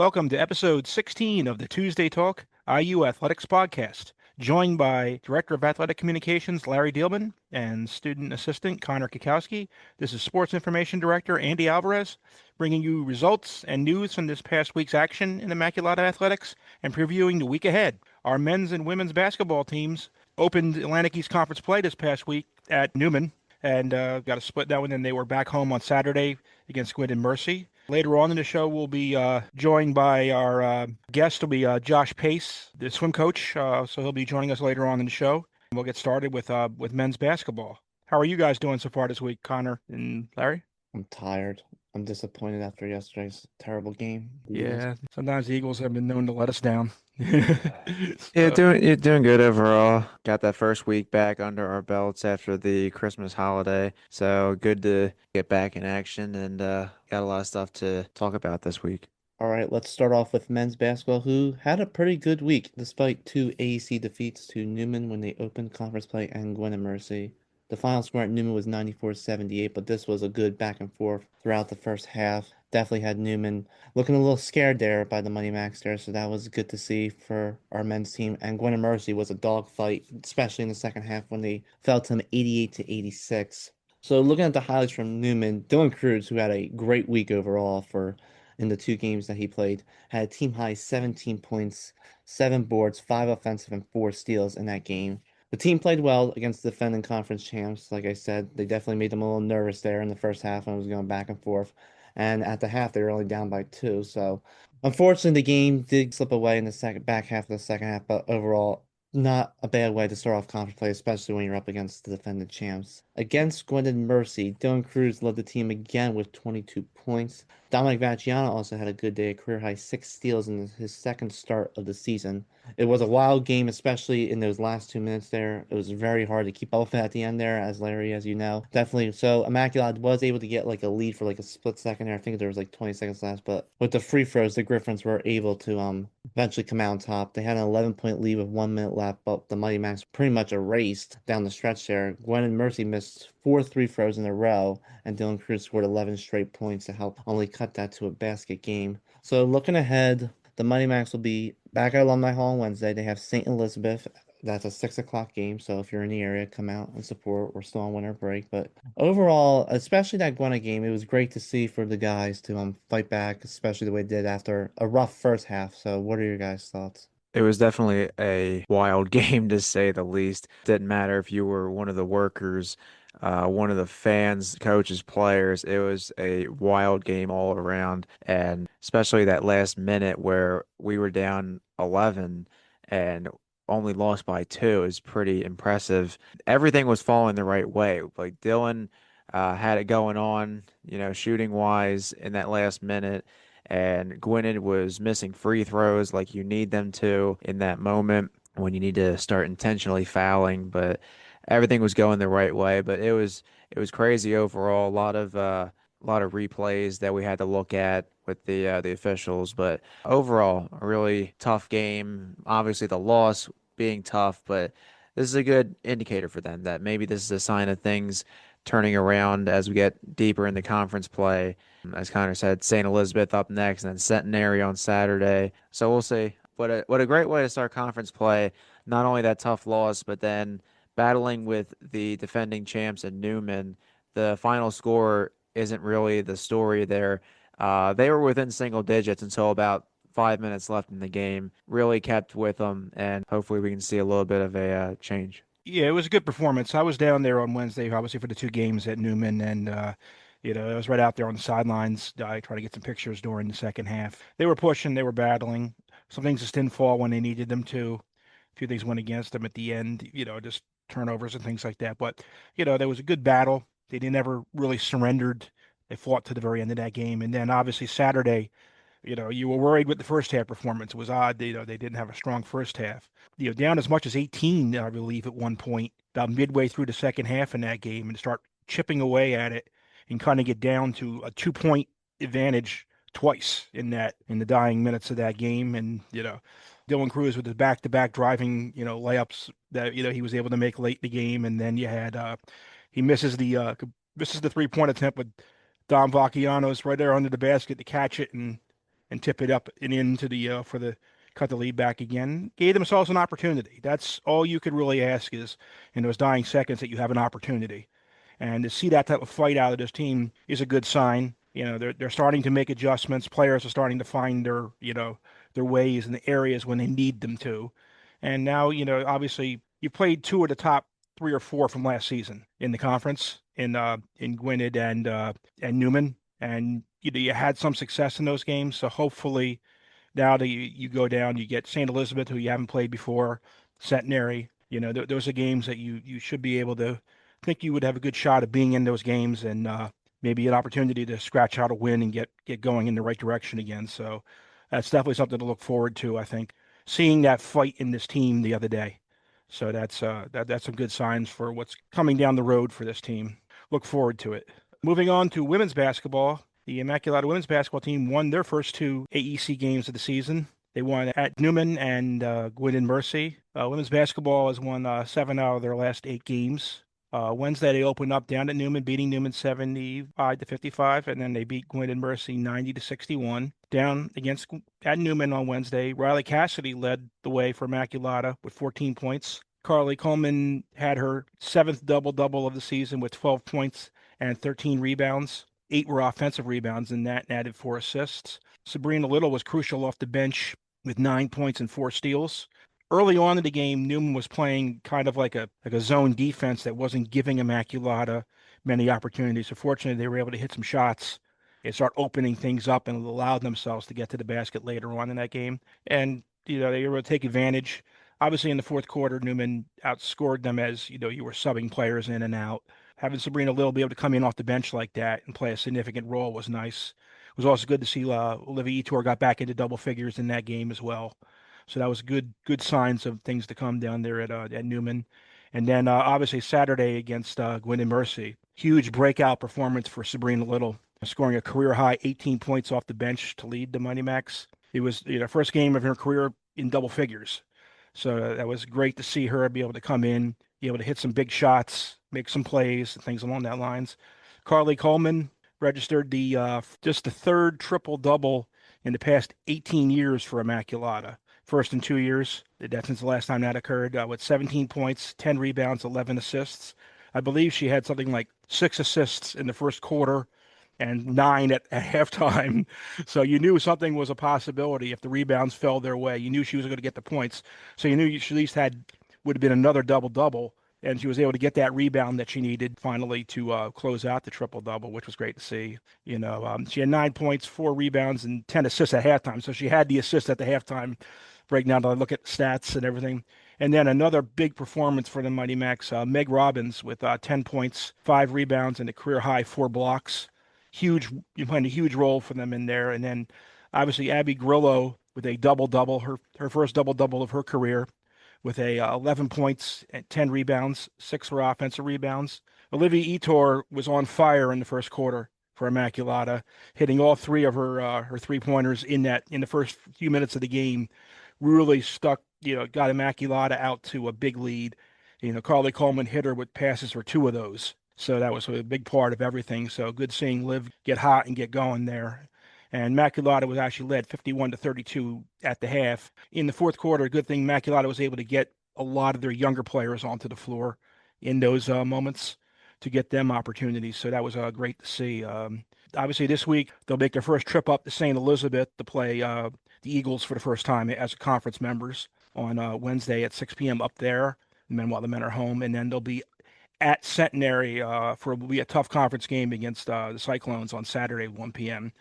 Welcome to episode 16 of the Tuesday Talk IU Athletics podcast, joined by Director of Athletic Communications Larry Dielman and Student Assistant Connor Kikowski. This is Sports Information Director Andy Alvarez, bringing you results and news from this past week's action in Immaculata Athletics and previewing the week ahead. Our men's and women's basketball teams opened Atlantic East Conference play this past week at Newman and got a split that one. Then they were back home on Saturday against Gwynedd Mercy. Later on in the show, we'll be joined by our guest. Will be Josh Pace, the swim coach. So he'll be joining us later on in the show. We'll get started with men's basketball. How are you guys doing so far this week, Connor and Larry? I'm tired. I'm disappointed after yesterday's terrible game. Yeah, sometimes the Eagles have been known to let us down. Yeah, So, you're doing good overall. Got that first week back under our belts after the Christmas holiday. So good to get back in action and got a lot of stuff to talk about this week. All right, let's start off with men's basketball, who had a pretty good week despite two AEC defeats to Newman when they opened conference play and Gwynedd Mercy. The final score at Newman was 94-78, but this was a good back and forth throughout the first half. Definitely had Newman looking a little scared there by the Money Max there, so that was good to see for our men's team. And Gwynedd Mercy was a dogfight, especially in the second half when they fell to them 88-86. So looking at the highlights from Newman, Dylan Cruz, who had a great week overall for in the two games that he played, had a team high 17 points, 7 boards, 5 offensive, and 4 steals in that game. The team played well against the defending conference champs. Like I said, they definitely made them a little nervous there in the first half when it was going back and forth. And at the half, they were only down by 2. So unfortunately, the game did slip away in the second back half of the second half, but overall, not a bad way to start off conference play, especially when you're up against the defending champs. Against Gwynedd Mercy, Dylan Cruz led the team again with 22 points. Dominic Vacciano also had a good day, a career high 6 steals in his second start of the season. It was a wild game, especially in those last 2 minutes there. It was very hard to keep up with at the end there, as Larry, as you know. Definitely. So Immaculata was able to get like a lead for like a split second there. I think there was like 20 seconds left, but with the free throws, the Griffins were able to eventually come out on top. They had an 11-point lead with 1 minute left, but the Mighty Max pretty much erased down the stretch there. Gwynedd Mercy missed 4 3 throws in a row, and Dylan Cruz scored 11 straight points to help only cut that to a basket game. So looking ahead, the Mighty Max will be back at Alumni Hall on Wednesday. They have St. Elizabeth. That's a 6 o'clock game. So if you're in the area, come out and support. We're still on winter break. But overall, especially that Gwinnett game, it was great to see for the guys to fight back, especially the way they did after a rough first half. So what are your guys' thoughts? It was definitely a wild game to say the least. Didn't matter if you were one of the workers, one of the fans, coaches, players. It was a wild game all around, and especially that last minute where we were down 11 and only lost by 2 is pretty impressive. Everything was falling the right way. Like Dylan had it going on, shooting wise in that last minute. And Gwynedd was missing free throws like you need them to in that moment when you need to start intentionally fouling. But everything was going the right way. But it was crazy overall. A lot of replays that we had to look at with the officials. But overall, a really tough game. Obviously, the loss being tough, but this is a good indicator for them that maybe this is a sign of things turning around as we get deeper in the conference play. As Connor said, St. Elizabeth up next, and then Centenary on Saturday. So we'll see. What a great way to start conference play. Not only that tough loss, but then battling with the defending champs in Newman. The final score isn't really the story there. They were within single digits until about 5 minutes left in the game. Really kept with them, and hopefully we can see a little bit of a change. yeah, it was a good performance. I was down there on Wednesday, obviously for the two games at Newman, and I was right out there on the sidelines. I tried to get some pictures during the second half. They were pushing, they were battling. Some things just didn't fall when they needed them to. A few things went against them at the end, just turnovers and things like that. But there was a good battle. They never really surrendered. They fought to the very end of that game, and then obviously Saturday. You were worried with the first half performance. It was odd, they didn't have a strong first half. Down as much as 18, I believe, at one point, about midway through the second half in that game, and start chipping away at it and kind of get down to a 2 point advantage twice in the dying minutes of that game. And, Dylan Cruz with his back-to-back driving, layups that, he was able to make late in the game. And then you had, he misses the 3 point attempt with Dom Vacchiano's right there under the basket to catch it and and tip it up and into the for the cut the lead back again. Gave themselves an opportunity. That's all you could really ask is in those dying seconds that you have an opportunity. And to see that type of fight out of this team is a good sign. They're starting to make adjustments. Players are starting to find their ways in the areas when they need them to. And now, obviously you played two of the top three or four from last season in the conference in Gwynedd and Newman. And you had some success in those games. So hopefully now that you go down, you get St. Elizabeth, who you haven't played before, Centenary. Those are games that you should be able to think you would have a good shot of being in those games and maybe an opportunity to scratch out a win and get going in the right direction again. So that's definitely something to look forward to, I think. Seeing that fight in this team the other day. So that's some good signs for what's coming down the road for this team. Look forward to it. Moving on to women's basketball, the Immaculata women's basketball team won their first two AEC games of the season. They won at Newman and Gwynedd Mercy. Women's basketball has won 7 out of their last 8 games. Wednesday they opened up down at Newman, beating Newman 75-55, and then they beat Gwynedd Mercy 90-61. Down against at Newman on Wednesday, Riley Cassidy led the way for Immaculata with 14 points. Carly Coleman had her seventh double-double of the season with 12 points and 13 rebounds. 8 were offensive rebounds and that added 4 assists. Sabrina Little was crucial off the bench with 9 points and 4 steals. Early on in the game, Newman was playing kind of like a zone defense that wasn't giving Immaculata many opportunities. So fortunately, they were able to hit some shots and start opening things up and allowed themselves to get to the basket later on in that game. And they were able to take advantage. Obviously, in the fourth quarter, Newman outscored them as you were subbing players in and out. Having Sabrina Little be able to come in off the bench like that and play a significant role was nice. It was also good to see Olivia Etor got back into double figures in that game as well. So that was good signs of things to come down there at Newman. And then obviously Saturday against Gwynedd Mercy, huge breakout performance for Sabrina Little, scoring a career high 18 points off the bench to lead the Mighty Macs. It was first game of her career in double figures. So that was great to see her be able to come in, be able to hit some big shots, make some plays, and things along that lines. Carly Coleman registered just the third triple double in the past 18 years for Immaculata. First in 2 years. That's since the last time that occurred, with 17 points, 10 rebounds, 11 assists. I believe she had something like 6 assists in the first quarter and 9 at halftime. So you knew something was a possibility if the rebounds fell their way. You knew she was going to get the points. So you knew she at least would have been another double-double. And she was able to get that rebound that she needed finally to close out the triple-double, which was great to see. She had 9 points, 4 rebounds, and 10 assists at halftime. So she had the assist at the halftime breakdown to look at stats and everything. And then another big performance for the Mighty Macs, Meg Robbins with 10 points, 5 rebounds, and a career high 4 blocks. You playing a huge role for them in there. And then obviously Abby Grillo with a double-double, her first double-double of her career with 11 points and 10 rebounds, 6 were offensive rebounds. Olivia Etor was on fire in the first quarter for Immaculata, hitting all 3 of her three-pointers in the first few minutes of the game. Really stuck, got Immaculata out to a big lead. Carly Coleman hit her with passes for 2 of those. So that was a big part of everything. So good seeing Liv get hot and get going there. And Immaculata was actually led 51-32 at the half. In the fourth quarter, good thing Immaculata was able to get a lot of their younger players onto the floor in those moments to get them opportunities. So that was great to see. Obviously, this week, they'll make their first trip up to St. Elizabeth to play the Eagles for the first time as conference members on Wednesday at 6 p.m. up there. And then while the men are home, and then they'll be at Centenary will be a tough conference game against the Cyclones on Saturday, 1 p.m.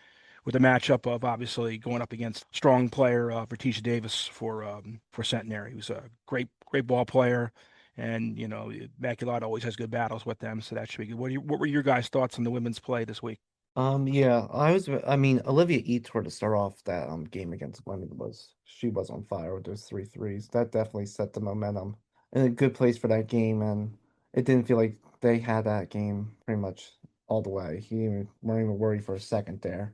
with a matchup of obviously going up against strong player Verticia Davis for Centenary, who's a great ball player, and Immaculata always has good battles with them, so that should be good. What were your guys' thoughts on the women's play this week? Yeah, I mean, Olivia Etor to start off that game against women she was on fire with those three threes. That definitely set the momentum in a good place for that game, and it didn't feel like they had that game pretty much all the way. Weren't even worried for a second there.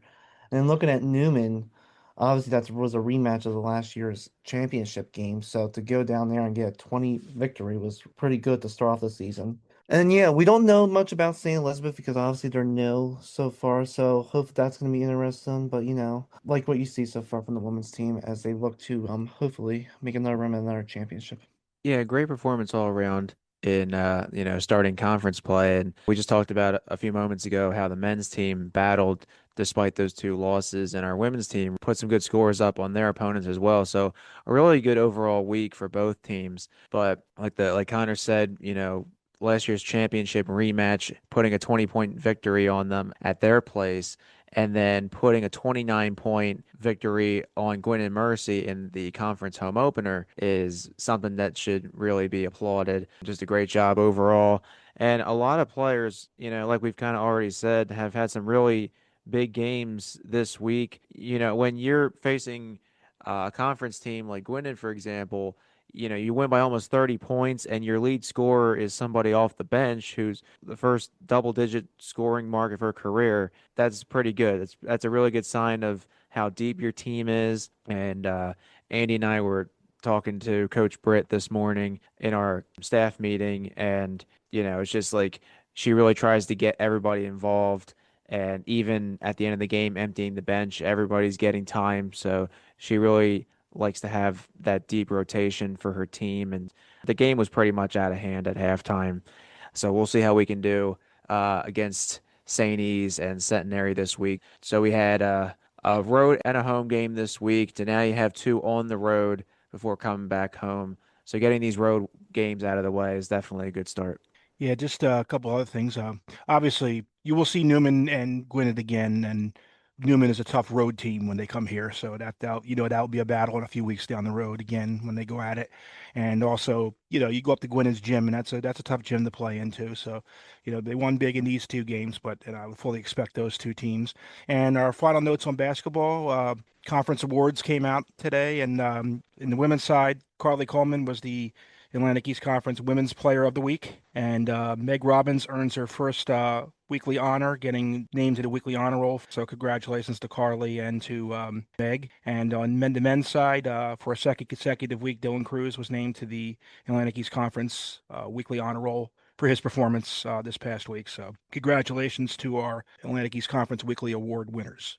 And then looking at Newman, obviously that was a rematch of the last year's championship game, so to go down there and get a 20 victory was pretty good to start off the season. And yeah, we don't know much about St. Elizabeth because obviously they're nil so far. So hope that's going to be interesting. But like what you see so far from the women's team as they look to hopefully make another run at another championship. Yeah, great performance all around in starting conference play. And we just talked about a few moments ago how the men's team battled despite those two losses, and our women's team put some good scores up on their opponents as well. So a really good overall week for both teams. But like Connor said, last year's championship rematch, putting a 20-point victory on them at their place and then putting a 29-point victory on Gwynn and Mercy in the conference home opener is something that should really be applauded. Just a great job overall. And a lot of players, like we've kind of already said, have had some really big games this week. When you're facing a conference team like Gwinnett, for example, you win by almost 30 points, and your lead scorer is somebody off the bench who's the first double-digit scoring mark of her career. That's pretty good. That's a really good sign of how deep your team is. And Andy and I were talking to Coach Britt this morning in our staff meeting, and it's just like she really tries to get everybody involved. And even at the end of the game, emptying the bench, everybody's getting time. So she really likes to have that deep rotation for her team. And the game was pretty much out of hand at halftime. So we'll see how we can do against St. E's and Centenary this week. So we had a road and a home game this week. To now you have two on the road before coming back home. So getting these road games out of the way is definitely a good start. Yeah, just a couple other things. Obviously, you will see Newman and Gwinnett again, and Newman is a tough road team when they come here, so that'll be a battle in a few weeks down the road again when they go at it. And also, you go up to Gwinnett's gym, and that's a tough gym to play into. So, they won big in these two games, but and I would fully expect those two teams. And our final notes on basketball. Conference awards came out today, and in the women's side, Carly Coleman was the Atlantic East Conference Women's Player of the Week. And Meg Robbins earns her first weekly honor, getting named to the weekly honor roll. So congratulations to Carly and to Meg. And on the men's side, for a second consecutive week, Dylan Cruz was named to the Atlantic East Conference weekly honor roll for his performance this past week. So congratulations to our Atlantic East Conference weekly award winners.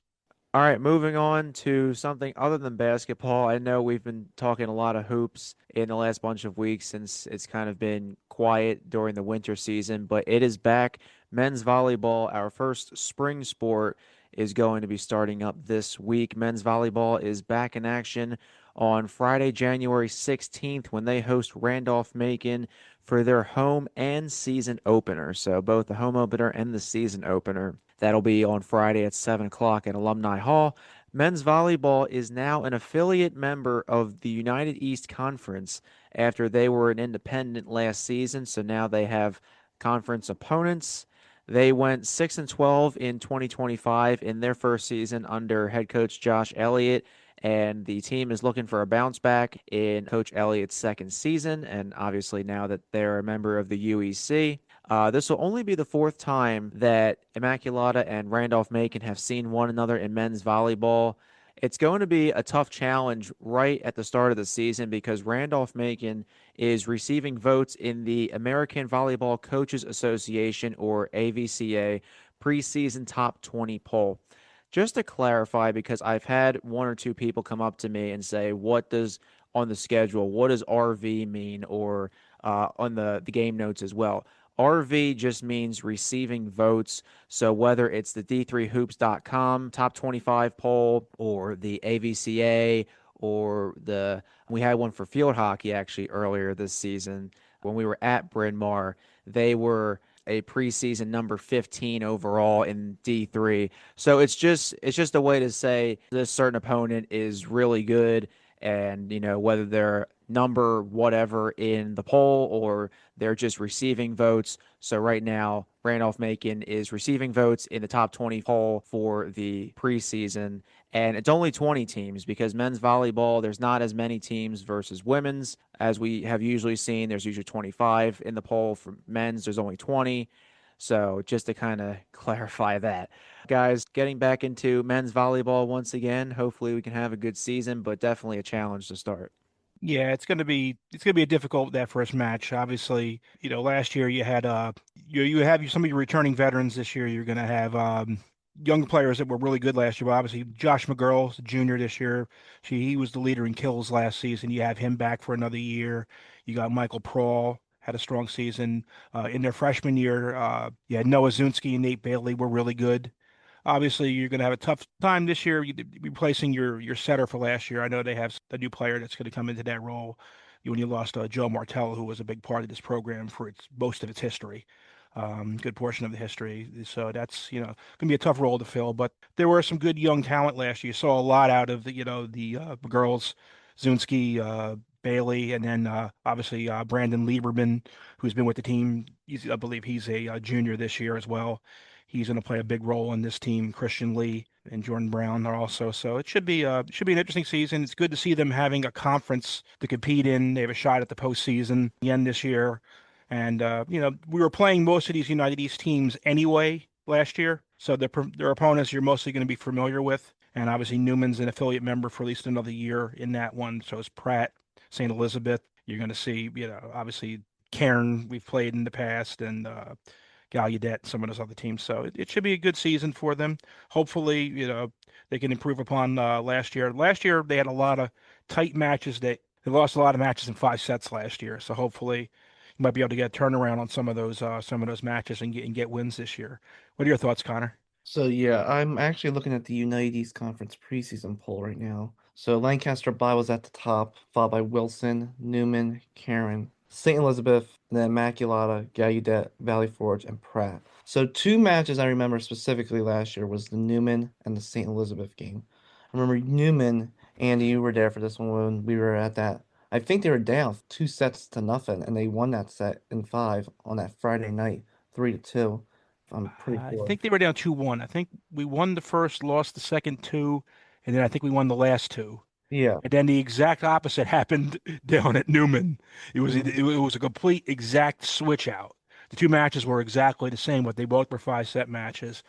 All right, moving on to something other than basketball. I know we've been talking a lot of hoops in the last bunch of weeks since it's kind of been quiet during the winter season, but it is back. Men's volleyball, our first spring sport, is going to be starting up this week. Men's volleyball is back in action on Friday, January 16th, when they host Randolph-Macon for their home and season opener. So both the home opener and the season opener. That'll be on Friday at 7 o'clock at Alumni Hall. Men's volleyball is now an affiliate member of the United East Conference after they were an independent last season. So now they have conference opponents. They went 6-12 in 2025 in their first season under head coach Josh Elliott, and the team is looking for a bounce back in Coach Elliott's second season. And obviously, now that they're a member of the UEC, this will only be the fourth time that Immaculata and Randolph-Macon have seen one another in men's volleyball. It's going to be a tough challenge right at the start of the season because Randolph-Macon is receiving votes in the American Volleyball Coaches Association, or AVCA, preseason top 20 poll. Just to clarify, because I've had one or two people come up to me and say, what does on the schedule, what does RV mean, or on the game notes as well. RV just means receiving votes. So whether it's the D3Hoops.com top 25 poll or the AVCA or we had one for field hockey actually earlier this season when we were at Bryn Mawr, they were a preseason number 15 overall in D3. So it's just a way to say this certain opponent is really good, and whether they're number whatever in the poll or they're just receiving votes. So right now, Randolph-Macon is receiving votes in the top 20 poll for the preseason. And it's only 20 teams because men's volleyball, there's not as many teams versus women's as we have usually seen. There's usually 25 in the poll. For men's, there's only 20. So just to kind of clarify that. Guys, getting back into men's volleyball once again. Hopefully we can have a good season, but definitely a challenge to start. Yeah, it's gonna be a difficult that first match. Obviously, last year you had you have some of your returning veterans. This year you're gonna have young players that were really good last year. But obviously, Josh McGurl's a junior this year. He was the leader in kills last season. You have him back for another year. You got Michael Prawl had a strong season in their freshman year. You had Noah Zunski and Nate Bailey were really good. Obviously, you're going to have a tough time this year replacing your setter for last year. I know they have a new player that's going to come into that role. When you lost Joe Martell, who was a big part of this program for most of its history, good portion of the history. So that's going to be a tough role to fill. But there were some good young talent last year. You saw a lot out of the girls, Zunski, Bailey, and then obviously Brandon Lieberman, who's been with the team. I believe he's a junior this year as well. He's going to play a big role in this team. Christian Lee and Jordan Brown are also. So it should be an interesting season. It's good to see them having a conference to compete in. They have a shot at the postseason again this year. And we were playing most of these United East teams anyway last year. So their opponents you're mostly going to be familiar with. And obviously Newman's an affiliate member for at least another year in that one. So is Pratt, St. Elizabeth. You're going to see, obviously Cairn we've played in the past, and Gallaudet, some of those other teams. So it should be a good season for them. Hopefully, they can improve upon last year. Last year they had a lot of tight matches. They lost a lot of matches in 5 sets last year. So hopefully you might be able to get a turnaround on some of those matches and get wins this year. What are your thoughts, Connor? So yeah, I'm actually looking at the United East Conference preseason poll right now. So Lancaster Bio's at the top, followed by Wilson, Newman, Karen, St. Elizabeth, and then Immaculata, Gallaudet, Valley Forge, and Pratt. So two matches I remember specifically last year was the Newman and the St. Elizabeth game. I remember Newman, Andy, you were there for this one when we were at that. I think they were down 2 sets to nothing, and they won that set in five on that Friday night, 3-2. I'm pretty I sure. think they were down 2-1. I think we won the first, lost the second two, and then I think we won the last two. Yeah. And then the exact opposite happened down at Newman. It was a complete exact switch out. The two matches were exactly the same, but they both were 5 set matches.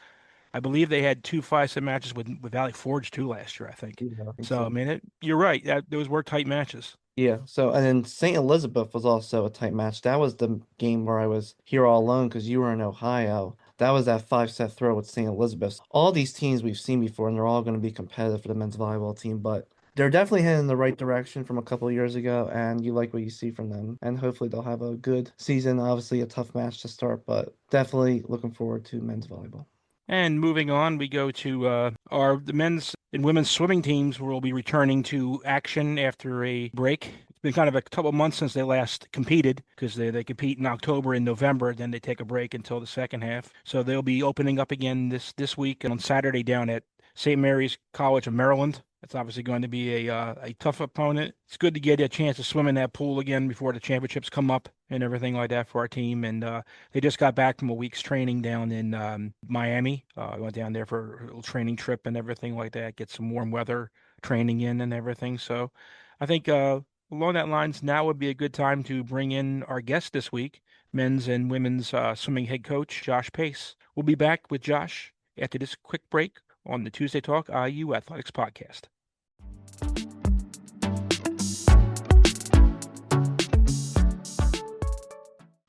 I believe they had two 5 set matches with Valley Forge too last year, I think. Yeah, I think So I so. mean, you're right. Those were tight matches. Yeah. So, and then St. Elizabeth was also a tight match. That was the game where I was here all alone because you were in Ohio. That was that 5 set throw with St. Elizabeth. All these teams we've seen before, and they're all going to be competitive for the men's volleyball team, but they're definitely heading in the right direction from a couple of years ago, and you like what you see from them. And hopefully they'll have a good season. Obviously, a tough match to start, but definitely looking forward to men's volleyball. And moving on, we go to the men's and women's swimming teams will be returning to action after a break. It's been kind of a couple months since they last competed because they compete in October and November, then they take a break until the second half. So they'll be opening up again this week and on Saturday down at St. Mary's College of Maryland. That's obviously going to be a tough opponent. It's good to get a chance to swim in that pool again before the championships come up and everything like that for our team. And they just got back from a week's training down in Miami. I went down there for a little training trip and everything like that, get some warm weather training in and everything. So I think along that lines, now would be a good time to bring in our guest this week, men's and women's swimming head coach, Josh Pace. We'll be back with Josh after this quick break on the Tuesday Talk IU Athletics podcast.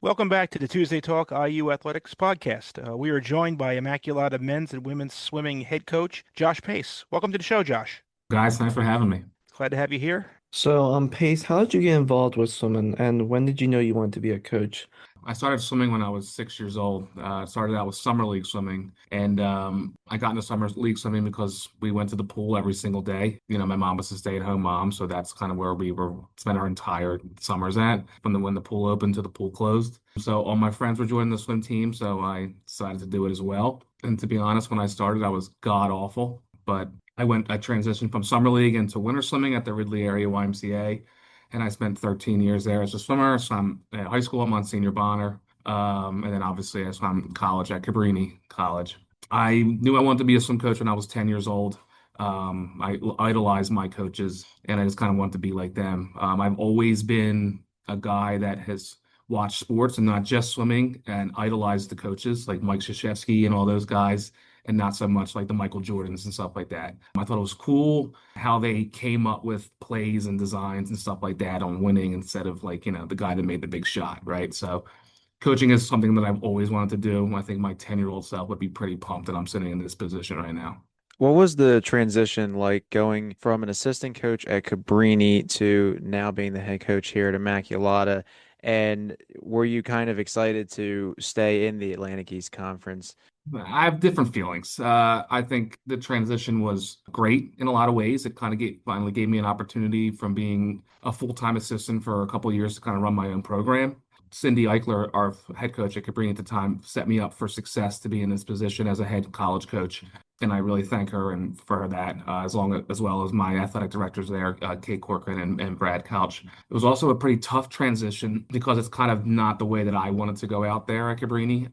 Welcome back to the Tuesday Talk IU Athletics podcast. We are joined by Immaculata men's and women's swimming head coach, Josh Pace. Welcome to the show, Josh. Guys, thanks for having me. Glad to have you here. So, Pace, how did you get involved with swimming, and when did you know you wanted to be a coach? I started swimming when I was 6 years old. Started out with summer league swimming, and I got into summer league swimming because we went to the pool every single day. You know, my mom was a stay-at-home mom, so that's kind of where we were spent our entire summers at when the pool opened to the pool closed. So all my friends were joining the swim team, so I decided to do it as well. And to be honest, when I started, I was god awful, but I transitioned from summer league into winter swimming at the Ridley area YMCA, and I spent 13 years there as a swimmer. So I'm at high school, I'm on senior bonner, and then obviously I swam college at Cabrini College. I knew I wanted to be a swim coach when I was 10 years old. I idolized my coaches, and I just kind of wanted to be like them. I've always been a guy that has watched sports and not just swimming, and idolized the coaches like Mike Krzyzewski and all those guys. and not so much like the Michael Jordans and stuff like that. I thought it was cool how they came up with plays and designs and stuff like that on winning instead of like, the guy that made the big shot, right? So coaching is something that I've always wanted to do. I think my 10-year-old self would be pretty pumped that I'm sitting in this position right now. What was the transition like going from an assistant coach at Cabrini to now being the head coach here at Immaculata? And were you kind of excited to stay in the Atlantic East Conference? I have different feelings. I think the transition was great in a lot of ways. It kind of finally gave me an opportunity from being a full-time assistant for a couple of years to kind of run my own program. Cindy Eichler, our head coach at Cabrini at the time, set me up for success to be in this position as a head college coach, and I really thank her and for that, as well as my athletic directors there, Kate Corcoran and Brad Couch. It was also a pretty tough transition because it's kind of not the way that I wanted to go out there at Cabrini.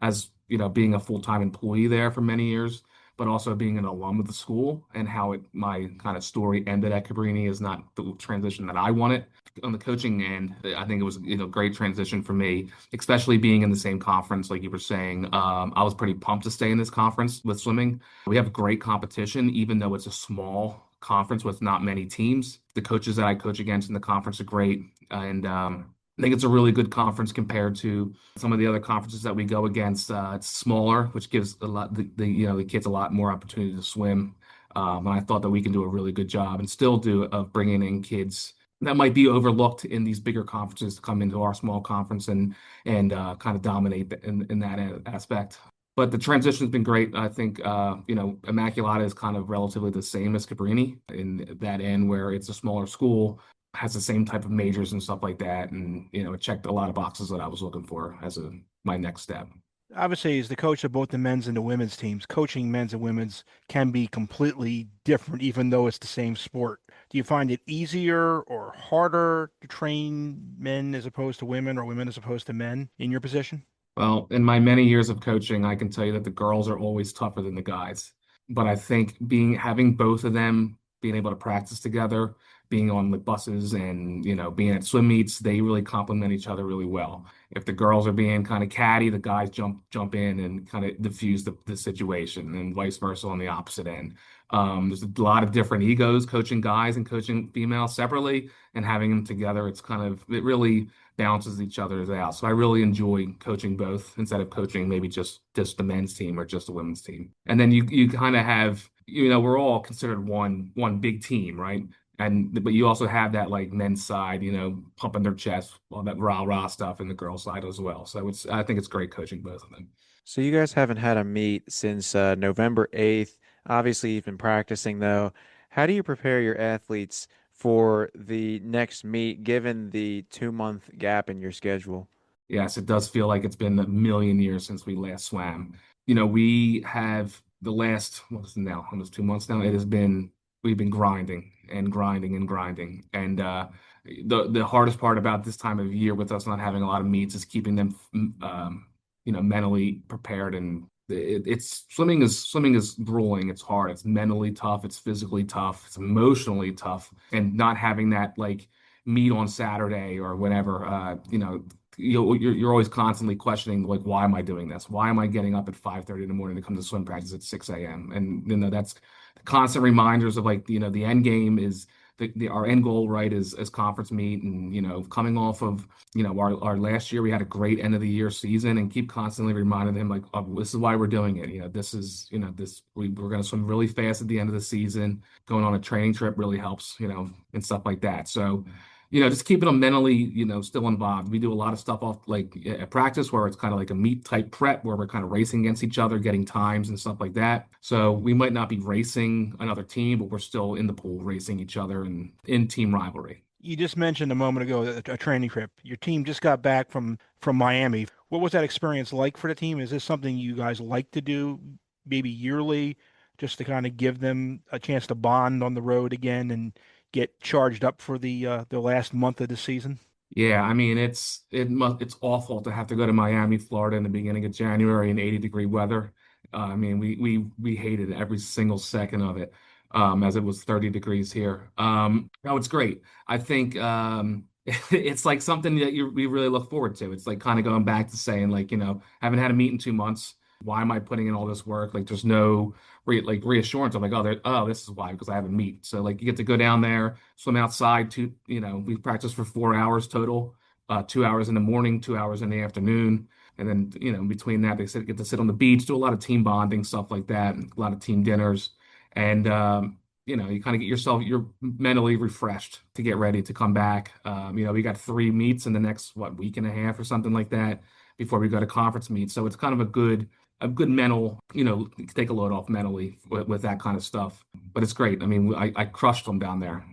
As being a full-time employee there for many years, but also being an alum of the school and how my kind of story ended at Cabrini is not the transition that I wanted. On the coaching end, I think it was great transition for me, especially being in the same conference, like you were saying. I was pretty pumped to stay in this conference with swimming. We have great competition, even though it's a small conference with not many teams. The coaches that I coach against in the conference are great, and I think it's a really good conference compared to some of the other conferences that we go against. It's smaller, which gives a lot the kids a lot more opportunity to swim. And I thought that we can do a really good job and still do of bringing in kids that might be overlooked in these bigger conferences to come into our small conference and kind of dominate in that aspect. But the transition's been great. I think Immaculata is kind of relatively the same as Cabrini in that end, where it's a smaller school, has the same type of majors and stuff like that, and it checked a lot of boxes that I was looking for as my next step. Obviously, as the coach of both the men's and the women's teams, coaching men's and women's can be completely different, even though it's the same sport. Do you find it easier or harder to train men as opposed to women or women as opposed to men in your position? Well, in my many years of coaching, I can tell you that the girls are always tougher than the guys. But I think having both of them being able to practice together, being on the buses and, being at swim meets, they really complement each other really well. If the girls are being kind of catty, the guys jump in and kind of diffuse the situation, and vice versa on the opposite end. There's a lot of different egos coaching guys and coaching females separately, and having them together, it really balances each other's out. So I really enjoy coaching both instead of coaching maybe just the men's team or just the women's team. And then you kind of have, we're all considered one big team, right? But you also have that like men's side, pumping their chest, all that rah-rah stuff, and the girls' side as well. So I think it's great coaching both of them. So you guys haven't had a meet since November 8th. Obviously, you've been practicing though. How do you prepare your athletes for the next meet given the 2-month gap in your schedule? Yes, it does feel like it's been a million years since we last swam. We have the last, what is it now, almost 2 months now. We've been grinding and grinding and grinding. And the hardest part about this time of year with us not having a lot of meets is keeping them, mentally prepared. And it's swimming is grueling. It's hard. It's mentally tough. It's physically tough. It's emotionally tough. And not having that like meet on Saturday or whenever, you're always constantly questioning like, why am I doing this? Why am I getting up at 5:30 in the morning to come to swim practice at 6 a.m.? And that's constant reminders of like, the end game is our end goal, right, is conference meet. And coming off of our last year, we had a great end of the year season, and keep constantly reminding them like, oh, this is why we're doing it. This is we're going to swim really fast at the end of the season. Going on a training trip really helps, and stuff like that. So just keeping them mentally, still involved. We do a lot of stuff off like at practice where it's kind of like a meet type prep where we're kind of racing against each other, getting times and stuff like that. So we might not be racing another team, but we're still in the pool racing each other and in team rivalry. You just mentioned a moment ago a training trip. Your team just got back from Miami. What was that experience like for the team? Is this something you guys like to do maybe yearly, just to kind of give them a chance to bond on the road again and get charged up for the last month of the season? Yeah, I mean it's awful to have to go to Miami, Florida in the beginning of January in 80-degree weather. I mean we hated every single second of it, as it was 30 degrees here. No, it's great. I think it's like something that we really look forward to. It's like kind of going back to saying like, haven't had a meet in 2 months. why am I putting in all this work? Like there's no reassurance. I'm like, oh, this is why, because I have a meet. So like you get to go down there, swim outside we practice for 4 hours total, 2 hours in the morning, 2 hours in the afternoon. And then, between that, get to sit on the beach, do a lot of team bonding, stuff like that, a lot of team dinners. And, you kind of get yourself, you're mentally refreshed to get ready to come back. We got 3 meets in the next, week and a half or something like that before we go to conference meet. So it's kind of a good mental, take a load off mentally with that kind of stuff. But it's great. I mean, I crushed them down there.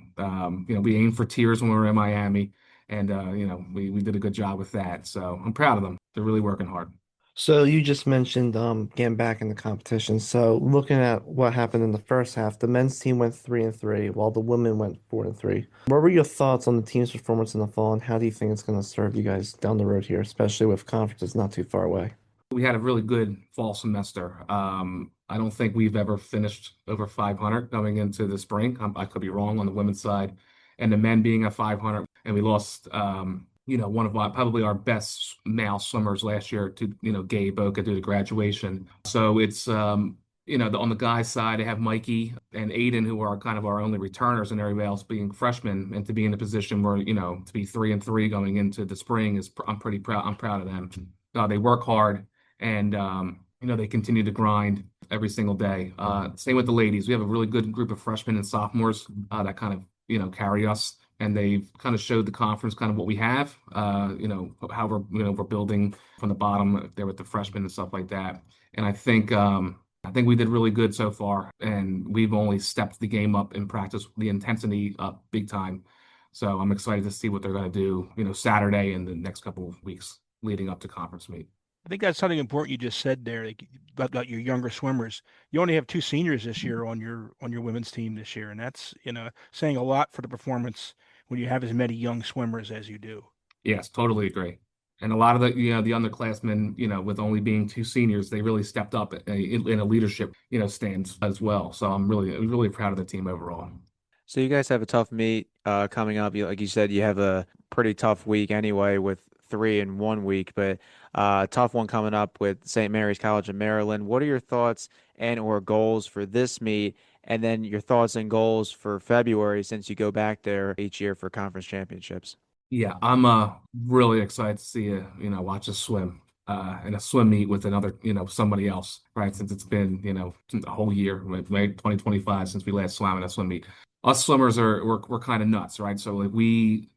We aimed for tears when we were in Miami. And we did a good job with that. So I'm proud of them. They're really working hard. So you just mentioned getting back in the competition. So looking at what happened in the first half, the men's team went 3-3, while the women went 4-3. What were your thoughts on the team's performance in the fall, and how do you think it's going to serve you guys down the road here, especially with conferences not too far away? We had a really good fall semester. I don't think we've ever finished over 500 going into the spring. I could be wrong on the women's side, and the men being at 500, and we lost, one of probably our best male swimmers last year to, Gabe Boca due to graduation. So it's, on the guys' side, I have Mikey and Aiden, who are kind of our only returners, and everybody else being freshmen, and to be in a position where, to be 3-3 going into the spring I'm pretty proud. I'm proud of them. They work hard. And, they continue to grind every single day. Same with the ladies. We have a really good group of freshmen and sophomores that kind of, carry us. And they've kind of showed the conference kind of what we have, how we're building from the bottom there with the freshmen and stuff like that. And I think we did really good so far. And we've only stepped the game up in practice, the intensity up big time. So I'm excited to see what they're going to do, Saturday and the next couple of weeks leading up to conference meet. I think that's something important you just said there, like, about your younger swimmers. You only have 2 seniors this year on your women's team this year, and that's saying a lot for the performance when you have as many young swimmers as you do. Yes, totally agree. And a lot of the underclassmen, with only being 2 seniors, they really stepped up in a leadership, stance as well. So I'm really proud of the team overall. So you guys have a tough meet coming up. Like you said, you have a pretty tough week anyway with 3 in 1 week, but tough one coming up with St. Mary's College of Maryland. What are your thoughts and/or goals for this meet, and then your thoughts and goals for February since you go back there each year for conference championships? Yeah, I'm really excited to see watch us swim in a swim meet with another, somebody else, right? Since it's been, a whole year, right? 2025 since we last swam in a swim meet. Us swimmers we're kind of nuts, right? So like we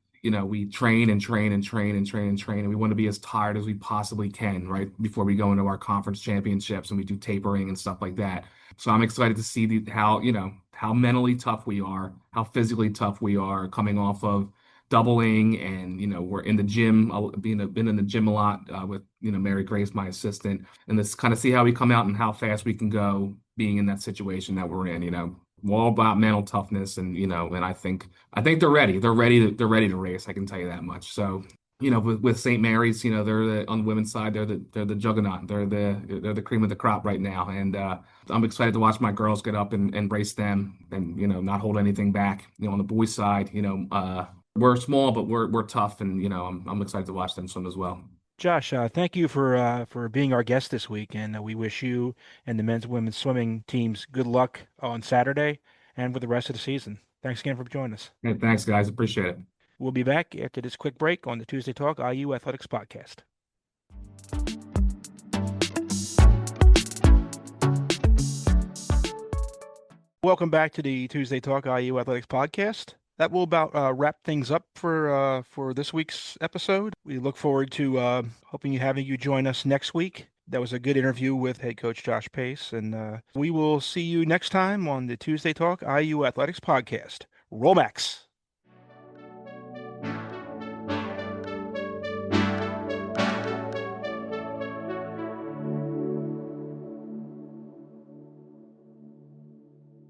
train and train and train and train and train, and we want to be as tired as we possibly can, right? Before we go into our conference championships and we do tapering and stuff like that. So I'm excited to see how mentally tough we are, how physically tough we are coming off of doubling, and we're in the gym, been in the gym a lot with Mary Grace, my assistant, and let's kind of see how we come out and how fast we can go being in that situation that we're in. We're all about mental toughness, and I think they're ready. They're ready to race. I can tell you that much. So with St. Mary's, they're on the women's side. They're the juggernaut. They're the cream of the crop right now, and I'm excited to watch my girls get up and race them, and not hold anything back. On the boys' side, we're small, but we're tough, and I'm excited to watch them swim as well. Josh, thank you for being our guest this week, and we wish you and the men's and women's swimming teams good luck on Saturday and for the rest of the season. Thanks again for joining us. Hey, thanks, guys. Appreciate it. We'll be back after this quick break on the Tuesday Talk IU Athletics podcast. Welcome back to the Tuesday Talk IU Athletics podcast. That will about wrap things up for this week's episode. We look forward to having you join us next week. That was a good interview with head coach Josh Pace, and we will see you next time on the Tuesday Talk IU Athletics podcast. Roll Max.